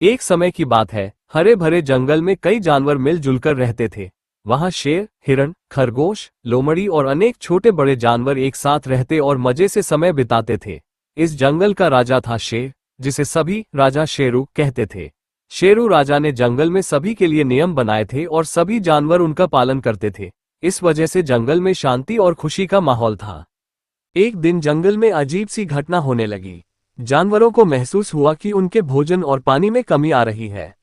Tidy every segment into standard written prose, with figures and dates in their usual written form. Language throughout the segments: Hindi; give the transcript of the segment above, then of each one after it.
एक समय की बात है, हरे भरे जंगल में कई जानवर मिलजुल कर रहते थे। वहां शेर, हिरण, खरगोश, लोमड़ी और अनेक छोटे बड़े जानवर एक साथ रहते और मजे से समय बिताते थे। इस जंगल का राजा था शेर, जिसे सभी राजा शेरू कहते थे। शेरू राजा ने जंगल में सभी के लिए नियम बनाए थे और सभी जानवर उनका पालन करते थे। इस वजह से जंगल में शांति और खुशी का माहौल था। एक दिन जंगल में अजीब सी घटना होने लगी। जानवरों को महसूस हुआ कि उनके भोजन और पानी में कमी आ रही है।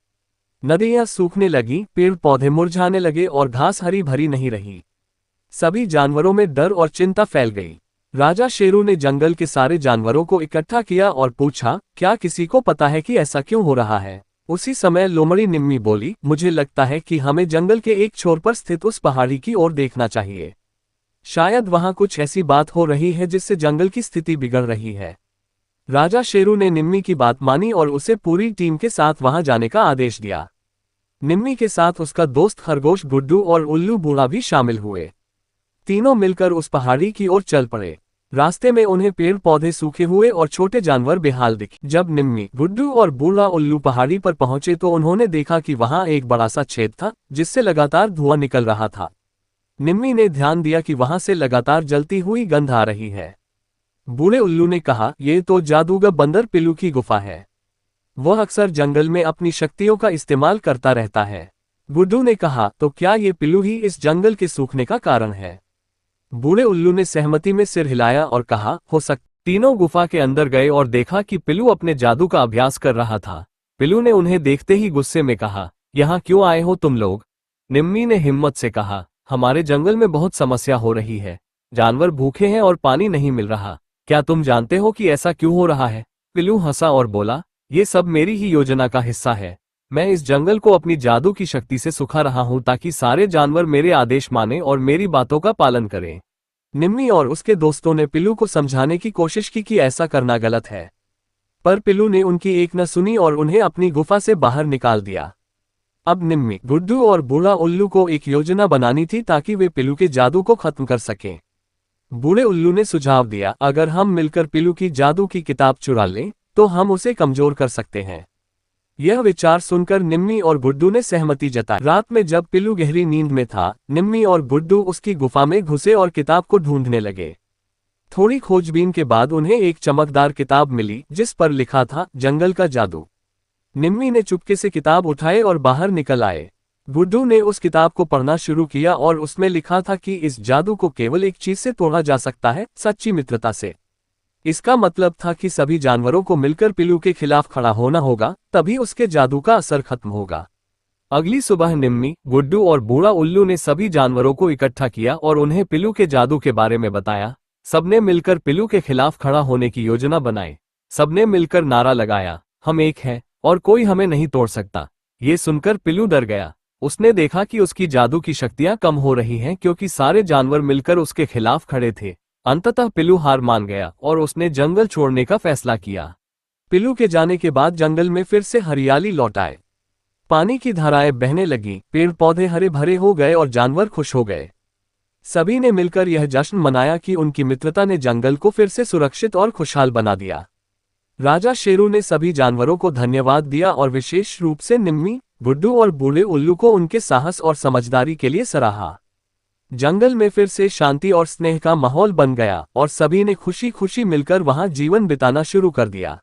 नदियां सूखने लगी, पेड़ पौधे मुरझाने लगे और घास हरी भरी नहीं रही। सभी जानवरों में डर और चिंता फैल गई। राजा शेरू ने जंगल के सारे जानवरों को इकट्ठा किया और पूछा, क्या किसी को पता है कि ऐसा क्यों हो रहा है? उसी समय लोमड़ी निम्मी बोली, मुझे लगता है कि हमें जंगल के एक छोर पर स्थित उस पहाड़ी की ओर देखना चाहिए। शायद वहां कुछ ऐसी बात हो रही है जिससे जंगल की स्थिति बिगड़ रही है। राजा शेरू ने निम्मी की बात मानी और उसे पूरी टीम के साथ वहां जाने का आदेश दिया। निम्मी के साथ उसका दोस्त खरगोश, गुड्डू और उल्लू बूढ़ा भी शामिल हुए। तीनों मिलकर उस पहाड़ी की ओर चल पड़े। रास्ते में उन्हें पेड़ पौधे सूखे हुए और छोटे जानवर बेहाल दिखे। जब निम्मी, गुड्डू और बूढ़ा उल्लू पहाड़ी पर पहुंचे तो उन्होंने देखा कि वहां एक बड़ा सा छेद था जिससे लगातार धुआं निकल रहा था। निम्मी ने ध्यान दिया कि वहां से लगातार जलती हुई गंध आ रही है। बूढ़े उल्लू ने कहा, यह तो जादूगर बंदर पिल्लू की गुफा है। वह अक्सर जंगल में अपनी शक्तियों का इस्तेमाल करता रहता है। गुड्डू ने कहा, तो क्या ये पिल्लू ही इस जंगल के सूखने का कारण है? बूढ़े उल्लू ने सहमति में सिर हिलाया और कहा, हो सकता। तीनों गुफा के अंदर गए और देखा कि पिल्लू अपने जादू का अभ्यास कर रहा था। पिल्लू ने उन्हें देखते ही गुस्से में कहा, यहाँ क्यों आए हो तुम लोग? निम्मी ने हिम्मत से कहा, हमारे जंगल में बहुत समस्या हो रही है। जानवर भूखे हैं और पानी नहीं मिल रहा। क्या तुम जानते हो कि ऐसा क्यों हो रहा है? पिल्लू हंसा और बोला, ये सब मेरी ही योजना का हिस्सा है। मैं इस जंगल को अपनी जादू की शक्ति से सुखा रहा हूं ताकि सारे जानवर मेरे आदेश माने और मेरी बातों का पालन करें। निम्मी और उसके दोस्तों ने पिल्लू को समझाने की कोशिश की कि ऐसा करना गलत है, पर पिल्लू ने उनकी एक न सुनी और उन्हें अपनी गुफा से बाहर निकाल दिया। अब निम्मी, गुड्डू और बूढ़ा उल्लू को एक योजना बनानी थी ताकि वे पिल्लू के जादू को खत्म कर सकें। बूढ़े उल्लू ने सुझाव दिया, अगर हम मिलकर पिल्लू की जादू की किताब चुरा लें तो हम उसे कमजोर कर सकते हैं। यह विचार सुनकर निम्मी और गुड्डू ने सहमति जताई। रात में जब पिल्लू गहरी नींद में था, निम्मी और गुड्डू उसकी गुफा में घुसे और किताब को ढूंढने लगे। थोड़ी खोजबीन के बाद उन्हें एक चमकदार किताब मिली जिस पर लिखा था, जंगल का जादू। निम्मी ने चुपके से किताब उठाए और बाहर निकल आए। गुड्डू ने उस किताब को पढ़ना शुरू किया और उसमें लिखा था कि इस जादू को केवल एक चीज से तोड़ा जा सकता है, सच्ची मित्रता से। इसका मतलब था कि सभी जानवरों को मिलकर पिल्लू के खिलाफ खड़ा होना होगा, तभी उसके जादू का असर खत्म होगा। अगली सुबह निम्मी, गुड्डू और बूढ़ा उल्लू ने सभी जानवरों को इकट्ठा किया और उन्हें पिल्लू के जादू के बारे में बताया। सबने मिलकर पिल्लू के खिलाफ खड़ा होने की योजना बनाई। सबने मिलकर नारा लगाया, हम एक हैं और कोई हमें नहीं तोड़ सकता। ये सुनकर पिल्लू डर गया। उसने देखा कि उसकी जादू की शक्तियां कम हो रही हैं क्योंकि सारे जानवर मिलकर उसके खिलाफ खड़े थे। अंततः पिल्लू हार मान गया और उसने जंगल छोड़ने का फैसला किया। पिल्लू के जाने के बाद जंगल में फिर से हरियाली लौट आए। पानी की धाराएं बहने लगीं, पेड़ पौधे हरे भरे हो गए और जानवर खुश हो गए। सभी ने मिलकर यह जश्न मनाया कि उनकी मित्रता ने जंगल को फिर से सुरक्षित और खुशहाल बना दिया। राजा शेरू ने सभी जानवरों को धन्यवाद दिया और विशेष रूप से निम्मी, गुड्डू और बूढ़े उल्लू को उनके साहस और समझदारी के लिए सराहा। जंगल में फिर से शांति और स्नेह का माहौल बन गया और सभी ने खुशी खुशी मिलकर वहां जीवन बिताना शुरू कर दिया।